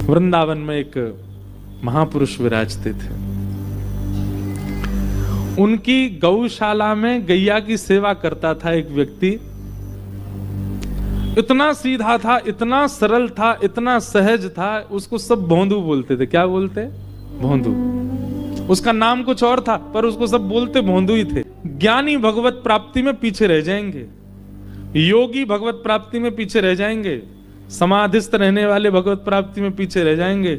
वृंदावन में एक महापुरुष विराजते थे। उनकी गौशाला में गैया की सेवा करता था एक व्यक्ति। इतना सीधा था, इतना सरल था, इतना सहज था, उसको सब भोंदू बोलते थे। क्या बोलते? भोंदू। उसका नाम कुछ और था पर उसको सब बोलते भोंदू ही थे। ज्ञानी भगवत प्राप्ति में पीछे रह जाएंगे, योगी भगवत प्राप्ति में पीछे रह जाएंगे, समाधिस्थ रहने वाले भगवत प्राप्ति में पीछे रह जाएंगे,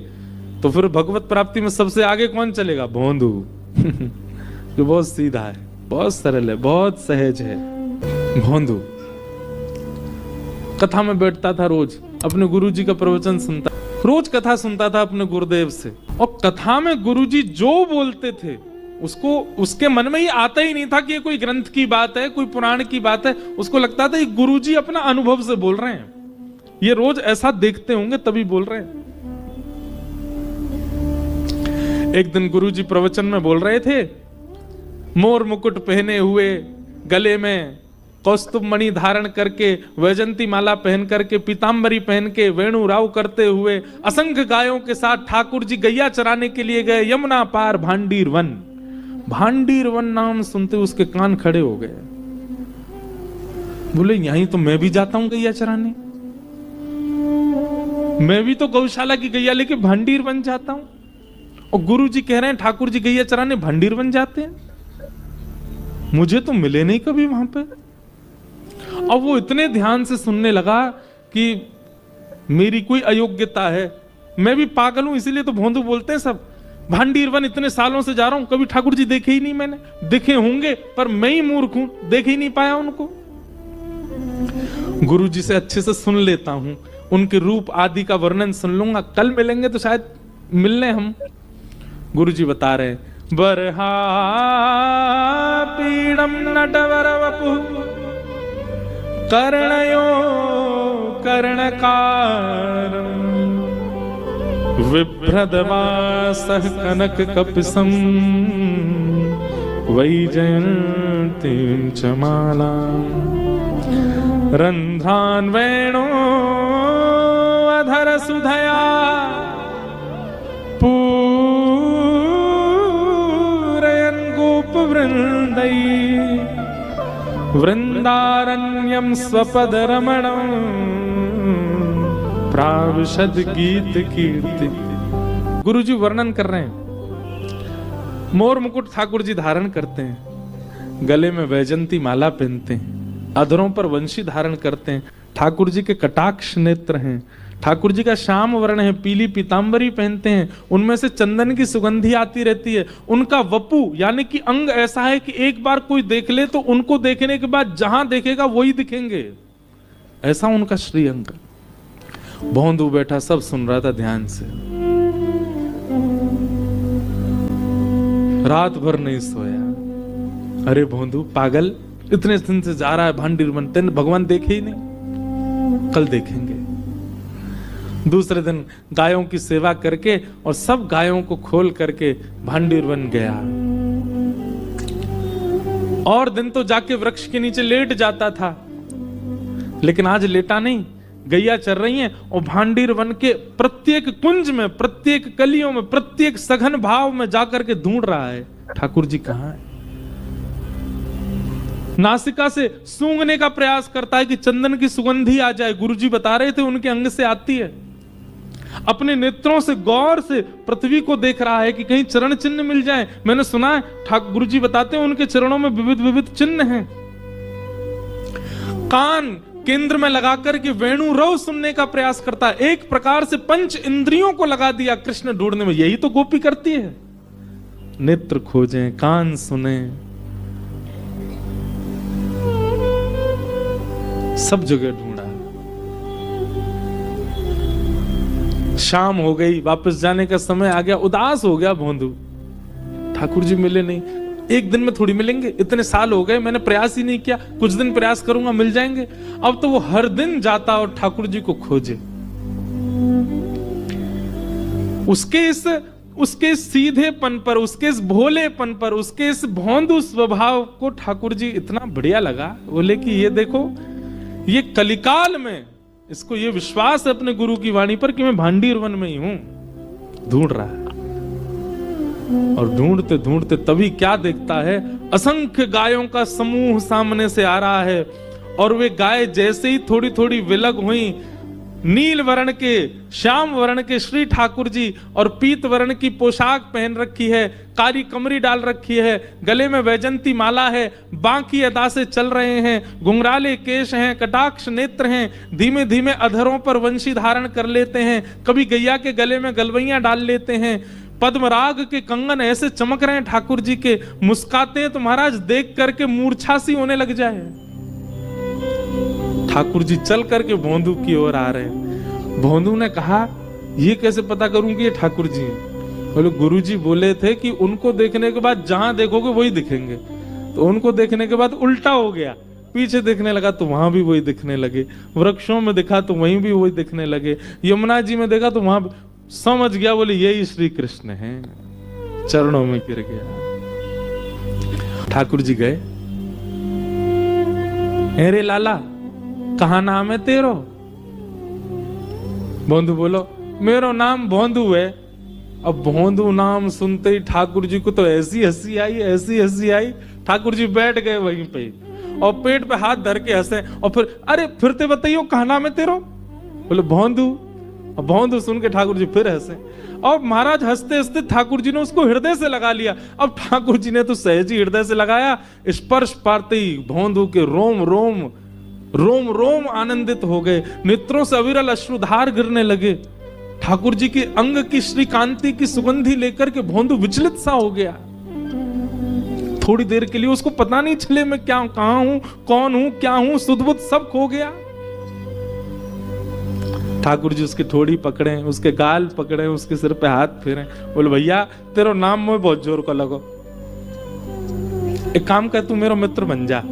तो फिर भगवत प्राप्ति में सबसे आगे कौन चलेगा? भोंदू। जो बहुत सीधा है, बहुत सरल है, बहुत सहज है, भोंदू। कथा में बैठता था, रोज अपने गुरुजी का प्रवचन सुनता, रोज कथा सुनता था अपने गुरुदेव से, और कथा में गुरुजी जो बोलते थे उसको उसके मन में ही आता ही नहीं था कि ये कोई ग्रंथ की बात है, कोई पुराण की बात है। उसको लगता था ये गुरुजी अपना अनुभव से बोल रहे हैं, ये रोज ऐसा देखते होंगे तभी बोल रहे हैं। एक दिन गुरुजी प्रवचन में बोल रहे थे, मोर मुकुट पहने हुए, गले में कौस्तुभ मणि धारण करके, वैजंती माला पहन करके, पीतांबरी पहन के, वेणु राव करते हुए असंख्य गायों के साथ ठाकुर जी गैया चराने के लिए गए यमुना पार भांडीर वन। भांडीर वन नाम सुनते उसके कान खड़े हो गए। बोले यहीं तो मैं भी जाता हूं गैया चराने, मैं भी तो गौशाला की गैया लेके भांडीर वन जाता हूं। और गुरु जी कह रहे हैं ठाकुर जी गैया चराने भांडीर वन जाते हैं, मुझे तो मिले नहीं कभी वहां पे। अब वो इतने ध्यान से सुनने लगा कि मेरी कोई अयोग्यता है, मैं भी पागल हूं, इसीलिए तो भोंदू बोलते हैं सब। भांडीर वन इतने सालों से जा रहा हूं, कभी ठाकुर जी देखे ही नहीं मैंने, दिखे होंगे पर मैं ही मूर्ख हूं, देख ही नहीं पाया उनको। गुरु जी से अच्छे से सुन लेता हूं, उनके रूप आदि का वर्णन सुन लूंगा, कल मिलेंगे तो शायद मिलने हम। गुरु जी बता रहे, बरहा पीड़म नटवर वपु कर्णयो कर्णकारं विभ्रदवासः कनक कपिसं वैजयन्तीं च मालां रन्ध्रान् वेणो अधर सुधया पूरयन् गोपवृन्दै वृंदारण्यम स्वपदरमणं प्राविशद गीत कीर्ति। गुरुजी वर्णन कर रहे हैं, मोर मुकुट ठाकुर जी धारण करते हैं, गले में वैजंती माला पहनते हैं, अधरों पर वंशी धारण करते हैं, ठाकुर जी के कटाक्ष नेत्र हैं, ठाकुर जी का श्याम वर्ण है, पीली पीतांबरी पहनते हैं, उनमें से चंदन की सुगंधी आती रहती है। उनका वपु यानी कि अंग ऐसा है कि एक बार कोई देख ले तो उनको देखने के बाद जहां देखेगा वही दिखेंगे, ऐसा उनका श्रीअंग। भोंदू बैठा सब सुन रहा था ध्यान से, रात भर नहीं सोया। अरे भोंदू पागल, इतने दिन से जा रहा है भांडीर वन, तेन भगवान देखे ही नहीं, कल देखेंगे। दूसरे दिन गायों की सेवा करके और सब गायों को खोल करके भांडीर वन गया। और दिन तो जाके वृक्ष के नीचे लेट जाता था, लेकिन आज लेटा नहीं, गैया चर रही हैं और भांडीर वन के प्रत्येक कुंज में, प्रत्येक कलियों में, प्रत्येक सघन भाव में जाकर के ढूंढ रहा है ठाकुर जी कहां है। नासिका से सूंघने का प्रयास करता है कि चंदन की सुगंधी आ जाए। गुरुजी बता रहे थे उनके अंग से आती है। अपने नेत्रों से गौर से पृथ्वी को देख रहा है कि कहीं चरण चिन्ह मिल जाए। मैंने सुना है ठाकुर गुरुजी बताते हैं उनके चरणों में विविध विविध चिन्ह हैं। कान केंद्र में लगाकर के वेणु रव सुनने का प्रयास करता है। एक प्रकार से पंच इंद्रियों को लगा दिया कृष्ण ढूंढने में। यही तो गोपी करती है, नेत्र खोजें, कान सुने, सब जगह ढूंढा। शाम हो गई, वापस जाने का समय आ गया, उदास हो गया भोंदू, ठाकुर जी मिले नहीं। एक दिन में थोड़ी मिलेंगे, इतने साल हो गए, मैंने प्रयास ही नहीं किया, कुछ दिन प्रयास करूंगा मिल जाएंगे। अब तो वो हर दिन जाता और ठाकुर जी को खोजे। उसके सीधेपन पर, उसके इस भोलेपन पर, उसके इस भोंदू स्वभाव को ठाकुर जी इतना बढ़िया लगा। बोले कि ये देखो, ये कलिकाल में इसको ये विश्वास है अपने गुरु की वाणी पर कि मैं भांडीर वन में ही हूं। ढूंढ रहा है और ढूंढते ढूंढते तभी क्या देखता है, असंख्य गायों का समूह सामने से आ रहा है और वे गाय जैसे ही थोड़ी थोड़ी विलग हुई, नील वर्ण के, श्याम वर्ण के श्री ठाकुर जी और पीत वर्ण की पोशाक पहन रखी है, कारी कमरी डाल रखी है, गले में वैजंती माला है, बांकी अदा से चल रहे हैं, घुंघराले केश हैं, कटाक्ष नेत्र हैं, धीमे धीमे अधरों पर वंशी धारण कर लेते हैं, कभी गैया के गले में गलवैया डाल लेते हैं, पद्मराग के कंगन ऐसे चमक रहे हैं ठाकुर जी के, मुस्काते हैं तो महाराज देख करके मूर्छा सी होने लग जाए। ठाकुर जी चल करके भोंदू की ओर आ रहे हैं। भोंदू ने कहा ये कैसे पता करूं कि ये ठाकुर जी हैं? बोले गुरु जी बोले थे कि उनको देखने के बाद जहां देखोगे वही दिखेंगे। तो उनको देखने के बाद उल्टा हो गया, पीछे देखने लगा तो वहां भी वही दिखने लगे, वृक्षों में देखा तो वहीं भी वही दिखने लगे, यमुना जी में देखा तो वहां समझ गया, बोले यही श्री कृष्ण हैं। चरणों में गिर गया। ठाकुर जी गए, अरे लाला कहा नाम है तेरो? भोंदू बोलो मेरो नाम भोंदू है। अब भोंदू नाम सुनते ही ठाकुर जी को तो ऐसी हंसी आई, ऐसी हंसी आई, ठाकुर जी बैठ गए वहीं पे और पेट पे हाथ धर के हंसे और फिर अरे फिरते बताइयो कहा नाम है तेरो? बोले भोंदू। और भोंदू सुन के ठाकुर जी फिर हंसे और महाराज हंसते हंसते ठाकुर जी ने उसको हृदय से लगा लिया। अब ठाकुर जी ने तो सहज ही हृदय से लगाया, स्पर्श पाते ही भोंदू के रोम रोम रोम रोम आनंदित हो गए, नेत्रों से अविरल अश्रुधार गिरने लगे। ठाकुर जी के अंग की श्रीकांति की सुगंधी लेकर के भोंदू विचलित सा हो गया। थोड़ी देर के लिए उसको पता नहीं चले मैं क्या, कहां हूं, कौन हूं, क्या हूं, सुध-बुध सब खो गया। ठाकुर जी उसकी ठोड़ी पकड़े, उसके गाल पकड़े, उसके सिर पे हाथ फेरे, बोले भैया तेरा नाम में बहुत जोर का लगो, एक काम कर तू मेरा मित्र बन जा।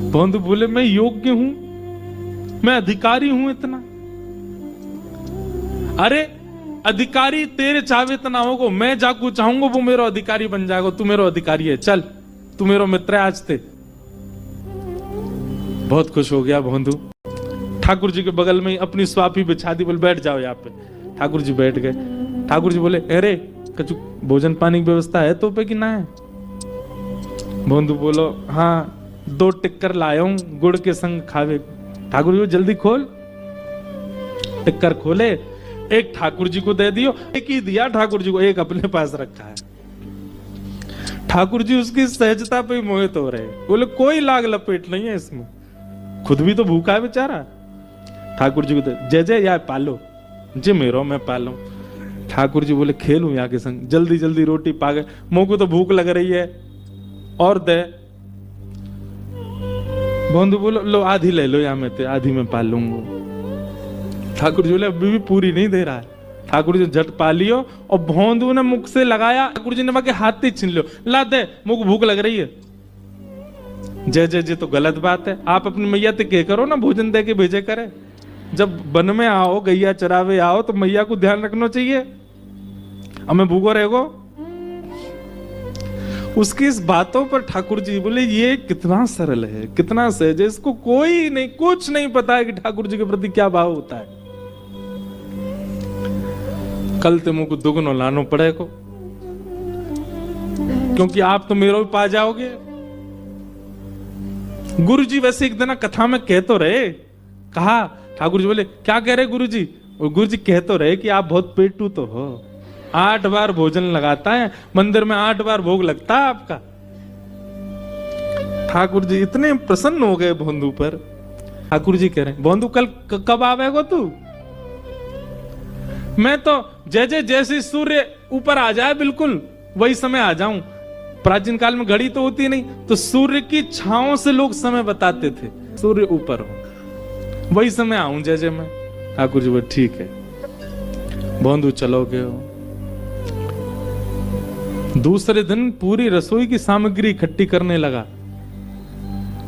भोंदू बोले मैं योग्य हूं, मैं अधिकारी हूं इतना? अरे अधिकारी तेरे चाहे इतना होगा, मैं जाकू चाहूंगा वो मेरा अधिकारी बन जाएगा, तू मेरा अधिकारी है, चल तू मेरा मित्र है आज ते। बहुत खुश हो गया भोंदू, ठाकुर जी के बगल में अपनी स्वापी बिछा दी, बोले बैठ जाओ यहाँ पे। ठाकुर जी बैठ गए। ठाकुर जी बोले अरे कछु भोजन पानी की व्यवस्था है तो पे कि ना है? भोंदू बोलो हाँ 2 टिक्कर लाया हूं गुड़ के संग खावे। ठाकुर जी जल्दी खोल। टिक्कर खोले, एक ठाकुर जी को दे दियो, एक ही दिया ठाकुर जी को, एक अपने पास रखा है। ठाकुर जी उसकी सहजता पे मोहित हो रहे, बोले कोई लाग लपेट नहीं है इसमें, खुद भी तो भूखा है बेचारा। ठाकुर जी को दे, जय जय या पालो जे मेरो मैं पालो। ठाकुर जी बोले खेलूं यहाँ के संग, जल्दी जल्दी रोटी पा गए, मुंह को तो भूख लग रही है और दे। भोंदू बोलो लो आधी ले लो, या मैं ते आधी में पाल लूंगा। ठाकुर जी बोले अभी भी पूरी नहीं दे रहा है। ठाकुर जी झट पा लियो और भोंदू ने मुख से लगाया, ठाकुर जी ने हाथ ही छीन लो, ला दे मुख भूख लग रही है। जय जय जी तो गलत बात है, आप अपनी मैया ते कह करो ना भोजन दे के भेजे करे। जब वन में आओ, गैया चरावे आओ तो मैया को ध्यान रखना चाहिए, हमें भूखो रहेगो। उसकी इस बातों पर ठाकुर जी बोले ये कितना सरल है, कितना सहज है, इसको कोई नहीं, कुछ नहीं पता है कि ठाकुर जी के प्रति क्या भाव होता है। कल ते मुझको दुगनो लानो पड़ेगा, क्योंकि आप तो मेरा भी पा जाओगे। गुरु जी वैसे एक दिन कथा में कह तो रहे, कहा ठाकुर जी बोले क्या कह रहे गुरु जी? और गुरु जी कह तो रहे कि आप बहुत पेटू तो हो, 8 बार भोजन लगाता है, मंदिर में 8 बार भोग लगता है आपका। ठाकुर जी इतने प्रसन्न हो गए भोंदू पर। ठाकुर जी कह रहे भोंदू कल कब आवेगो तू? मैं तो जैसे जैसे सूर्य ऊपर आ जाए बिल्कुल वही समय आ जाऊं। प्राचीन काल में घड़ी तो होती नहीं, तो सूर्य की छांव से लोग समय बताते थे, सूर्य ऊपर हो वही समय आऊं जैसे मैं। ठाकुर जी बोले ठीक है। भोंदू चलोगे हो। दूसरे दिन पूरी रसोई की सामग्री इकट्ठी करने लगा,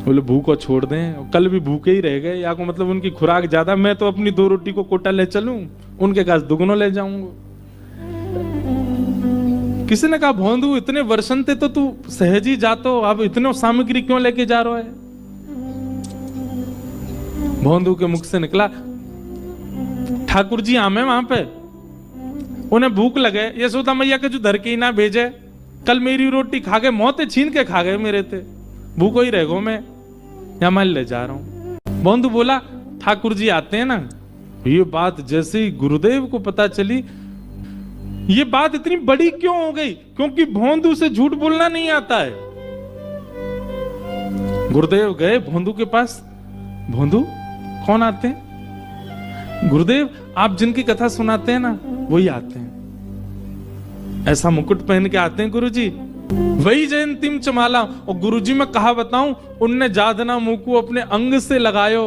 बोले भूखो छोड़ दें, कल भी भूखे ही रह गए, या को मतलब उनकी खुराक ज्यादा, मैं तो अपनी 2 रोटी को कोटा ले चलूं, उनके पास दुगनो ले जाऊंगा। किसी ने कहा भोंदू इतने वर्षन थे तो तू सहज ही जातो, अब इतने सामग्री क्यों लेके जा रहा है? भोंदू के मुख से निकला, ठाकुर जी आमे वहां पे, उन्हें भूख लगे, यशोदा मैया के जो धर के ही ना भेजे, कल मेरी रोटी खा गए, मौतें छीन के खा गए मेरे थे, भूखो ही रह गो, मैं यहाँ मैं ले जा रहा हूं। भोंदू बोला ठाकुर जी आते हैं ना। ये बात जैसे ही गुरुदेव को पता चली, ये बात इतनी बड़ी क्यों हो गई? क्योंकि भोंदू से झूठ बोलना नहीं आता है। गुरुदेव गए भोंदू के पास, भोंदू कौन आते हैं? गुरुदेव आप जिनकी कथा सुनाते हैं ना वही आते हैं, ऐसा मुकुट पहन के आते हैं गुरुजी, वही जयंतीम चमाला। और गुरुजी मैं कहा बताऊं, उनने जादना मुकु अपने अंग से लगायो।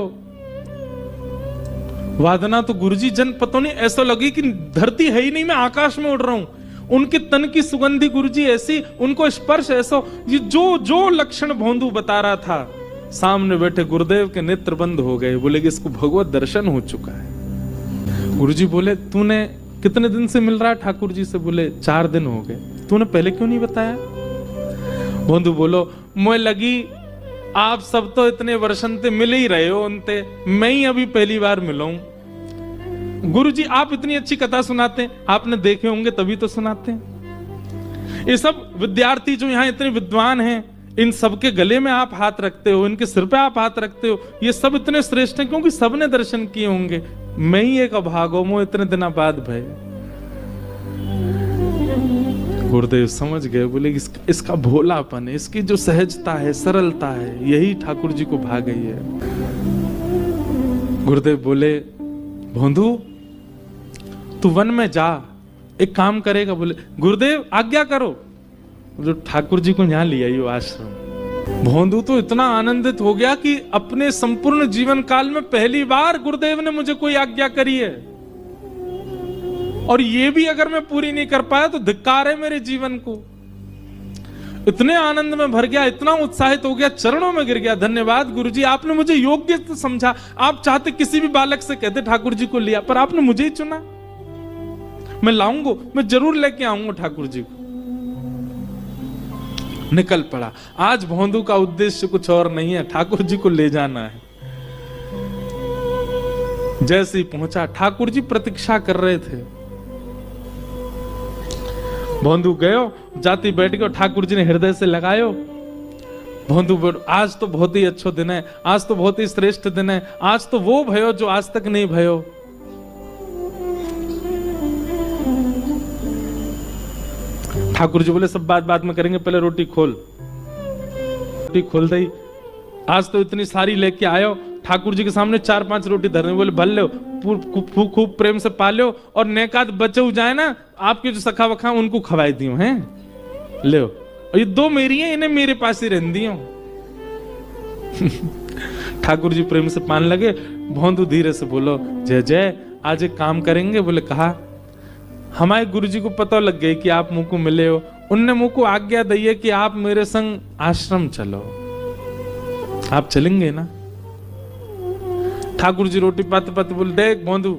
वादना तो गुरुजी जन पता नहीं ऐसा लगी कि धरती है ही नहीं, मैं आकाश में उड़ रहा हूं। उनके तन की सुगंधी गुरुजी ऐसी, उनको स्पर्श ऐसा, ये जो जो लक्षण भोंदू बता रहा था, सामने बैठे गुरुदेव के नेत्र बंद हो गए। बोले कि इसको भगवत दर्शन हो चुका है। गुरुजी बोले तूने कितने दिन से मिल रहा है ठाकुर जी से? बोले 4 दिन हो गए। तूने पहले क्यों नहीं बताया? भोंदू बोलो मुझे लगी आप सब तो इतने वर्षन से मिल ही रहे हो उनते, मैं ही अभी पहली बार मिला हूं। गुरुजी आप इतनी अच्छी कथा सुनाते हैं, आपने देखे होंगे तभी तो सुनाते हैं। ये सब विद्यार्थी जो यहाँ इतने विद्वान हैं, इन सबके गले में आप हाथ रखते हो, इनके सिर पे आप हाथ रखते हो, ये सब इतने श्रेष्ठ हैं क्योंकि सबने दर्शन किए होंगे, मैं ही एक अभागो मो इतने दिनों बाद भय। गुरुदेव समझ गए, बोले इसका भोलापन है, इसकी जो सहजता है, सरलता है, यही ठाकुर जी को भा गई है। गुरुदेव बोले भोंदू तू वन में जा, एक काम करेगा? बोले गुरुदेव आज्ञा करो। जो ठाकुर जी को यहाँ ले आइयो आश्रम। भोंदू तो इतना आनंदित हो गया कि अपने संपूर्ण जीवन काल में पहली बार गुरुदेव ने मुझे कोई आज्ञा करी है, और ये भी अगर मैं पूरी नहीं कर पाया तो धिक्कार है मेरे जीवन को। इतने आनंद में भर गया, इतना उत्साहित हो गया, चरणों में गिर गया। धन्यवाद गुरुजी, आपने मुझे योग्य तो समझा। आप चाहते किसी भी बालक से कहते ठाकुर जी को लिया, पर आपने मुझे ही चुना। मैं लाऊंगा, मैं जरूर लेके आऊंगा ठाकुर जी को। निकल पड़ा। आज भोंदू का उद्देश्य कुछ और नहीं है, ठाकुर जी को ले जाना है। जैसे ही पहुंचा, ठाकुर जी प्रतीक्षा कर रहे थे। भोंदू गयो, जाती बैठ गयो, ठाकुर जी ने हृदय से लगायो। भोंदू आज तो बहुत ही अच्छा दिन है, आज तो बहुत ही श्रेष्ठ दिन है, आज तो वो भयो जो आज तक नहीं भयो। ठाकुर जी बोले सब बात बाद में करेंगे, पहले रोटी खोल। रोटी खोल दई। आज तो इतनी सारी लेके आयो। ठाकुर जी के सामने 4-5 रोटी धरने, बोले भल लो, खूब प्रेम से पालो, और नेकात बचे हो जाए ना, आपके जो सखा वखा उनको खवाई दियो हैं, ले। और ये 2 मेरी हैं, इन्हें मेरे पास ही रहन दियो। ठाकुर जी प्रेम से पान लगे। भोंदू धीरे से बोलो जय जय, आज एक काम करेंगे? बोले कहा? हमारे गुरु जी को पता लग गई कि आप मुझको मिले हो, उनने मुझको आज्ञा दी है कि आप मेरे संग आश्रम चलो। आप चलेंगे ना? ठाकुर जी रोटी पाते पाते बोले देख भोंदू,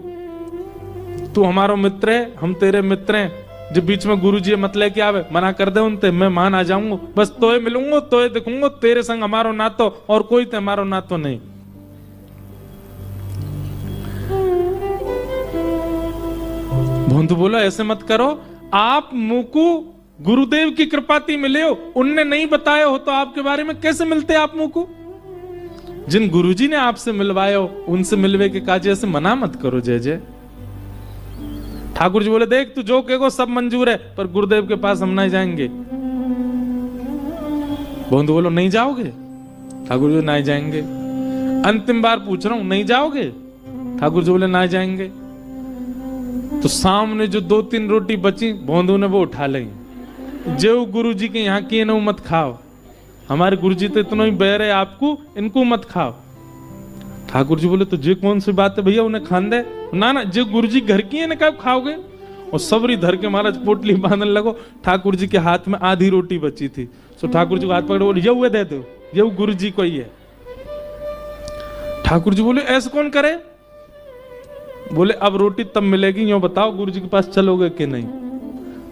तू हमारा मित्र है, हम तेरे मित्र हैं। जब बीच में गुरु जी मत लेके आवे, मना कर दे उनते, मैं मान आ जाऊंगा, बस तोए मिलूंगा, तोए देखूंगा, तेरे संग हमारो नातो और कोई ते हमारो नातो नहीं। भोंदू बोला ऐसे मत करो, आप मुझको गुरुदेव की कृपाती मिले हो, उनने नहीं बताया हो तो आपके बारे में कैसे मिलते आप मुझको? जिन गुरुजी ने आपसे मिलवाए हो उनसे मिलवे के काज ऐसे मना मत करो जय जय। ठाकुर जी बोले देख तू जो कहेगो सब मंजूर है, पर गुरुदेव के पास हम नहीं जाएंगे। भोंदू बोलो नहीं जाओगे? ठाकुर जी नहीं जाएंगे। अंतिम बार पूछ रहा हूं, नहीं जाओगे? ठाकुर जी बोले नहीं जाएंगे। तो सामने जो 2-3 रोटी बची, भोंदू ने वो उठा ली। जो गुरु जी के यहाँ की न मत खाओ, हमारे गुरु जी तो इतना ही बैर है आपको, इनको मत खाओ। ठाकुर जी बोले तो जे कौन सी बात है भैया, उन्हें खान दे ना। ना जो गुरु जी घर की है ना कब खाओगे? और सबरी धर के महाराज पोटली बांधने लगो। ठाकुर जी के हाथ में आधी रोटी बची थी, तो ठाकुर जी को हाथ पकड़े बोले ये दे दो, ये गुरु जी को ही है। ठाकुर जी बोले ऐसे कौन करे? बोले अब रोटी तब मिलेगी, यो बताओ गुरु जी के पास चलोगे कि नहीं?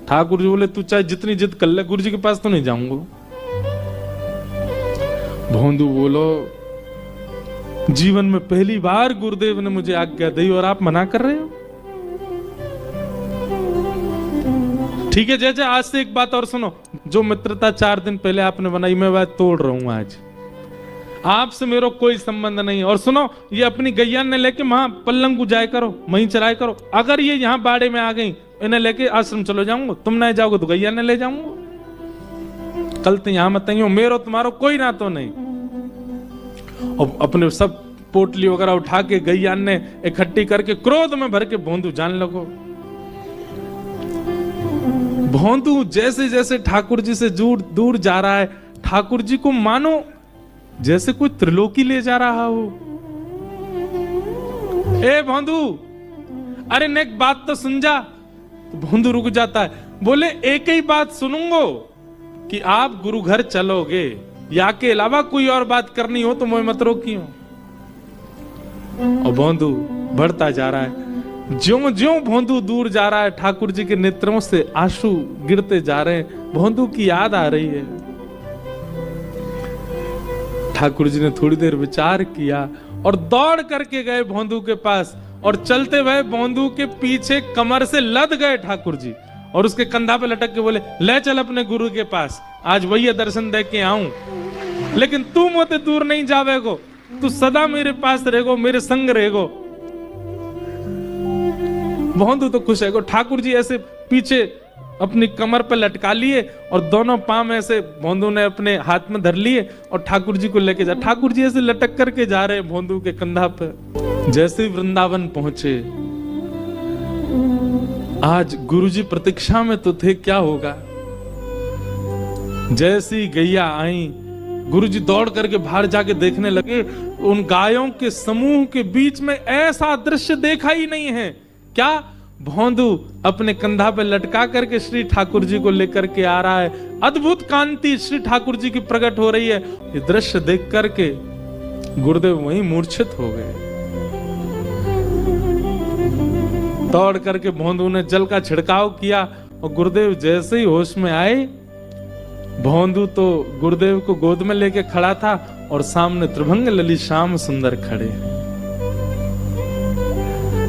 ठाकुर जी बोले तू चाहे जितनी जिद कर ले, गुरु जी के पास तो नहीं जाऊंगा। भोंदू बोलो जीवन में पहली बार गुरुदेव ने मुझे आज्ञा दी और आप मना कर रहे हो। ठीक है जय, आज से एक बात और सुनो, जो मित्रता 4 दिन पहले आपने बनाई मैं वह तोड़ रहा हूं आज। आपसे मेरा कोई संबंध नहीं। और सुनो, ये अपनी गैया ने लेके वहां पल्लंगू जाए करो, वहीं चराए करो। अगर ये यहाँ बाड़े में आ गई, इन्हें लेके आश्रम चलो जाऊंगा, तुम नहीं जाओगे तो गैया ने ले जाऊंगा। कल तो यहाँ मत आइयो, मेरो तुम्हारो कोई ना तो नहीं। और अपने सब पोटली वगैरह उठा के गैया ने इकट्ठी करके क्रोध में भर के भोंदू जान लगो। भोंदू जैसे जैसे ठाकुर जी से दूर जा रहा है, ठाकुर जी को मानो जैसे कोई त्रिलोकी ले जा रहा हो। ए भोंदू, अरे नेक बात तो सुन जा। तो भोंदू रुक जाता है, बोले एक ही बात सुनूंगो कि आप गुरु घर चलोगे, या के अलावा कोई और बात करनी हो तो मैं मत रोकियो। और भोंदू बढ़ता जा रहा है। ज्यों ज्यों भोंदू दूर जा रहा है, ठाकुर जी के नेत्रों से आंसू गिरते जा रहे हैं। भोंदू की याद आ रही है। ठाकुर जी ने थोड़ी देर विचार किया और दौड़ करके गए भोंदू के पास, और चलते हुए भोंदू के पीछे कमर से लद गए ठाकुर जी, और उसके कंधा पे लटक के बोले, ले चल अपने गुरु के पास, आज वही दर्शन दे के आऊं, लेकिन तू मुझे दूर नहीं जावेगो, तू सदा मेरे पास रहेगो, मेरे संग रहेगो। भोंदू तो खुश है। ठाकुर जी ऐसे पीछे अपनी कमर पर लटका लिए और दोनों पांव ऐसे भोंदू ने अपने हाथ में धर लिए और ठाकुर जी को लेके जा। ठाकुर जी ऐसे लटक करके जा रहे हैं भोंदू के कंधा पे। जैसे वृंदावन पहुंचे, आज गुरुजी प्रतीक्षा में तो थे, क्या होगा। जैसी गैया आई, गुरुजी दौड़ करके बाहर जाके देखने लगे, उन गायों के समूह के बीच में ऐसा दृश्य देखा ही नहीं है। क्या? भोंदू अपने कंधा पे लटका करके श्री ठाकुर जी को लेकर के आ रहा है। अद्भुत कांति श्री ठाकुर जी की प्रकट हो रही है। ये दृश्य देख करके गुरुदेव वहीं मूर्छित हो गए। दौड़ करके भोंदू ने जल का छिड़काव किया और गुरुदेव जैसे ही होश में आए, भोंदू तो गुरुदेव को गोद में लेके खड़ा था और सामने त्रिभंग ललित श्याम सुंदर खड़े।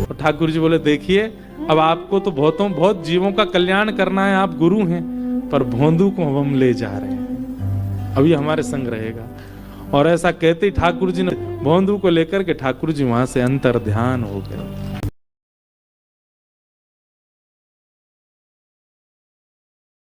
और ठाकुर जी बोले, देखिए अब आपको तो बहुत जीवों का कल्याण करना है, आप गुरु हैं, पर भोंदू को हम ले जा रहे हैं, अभी हमारे संग रहेगा। और ऐसा कहते ही ठाकुर जी ने भोंदू को लेकर के ठाकुर जी वहां से अंतर ध्यान हो गए।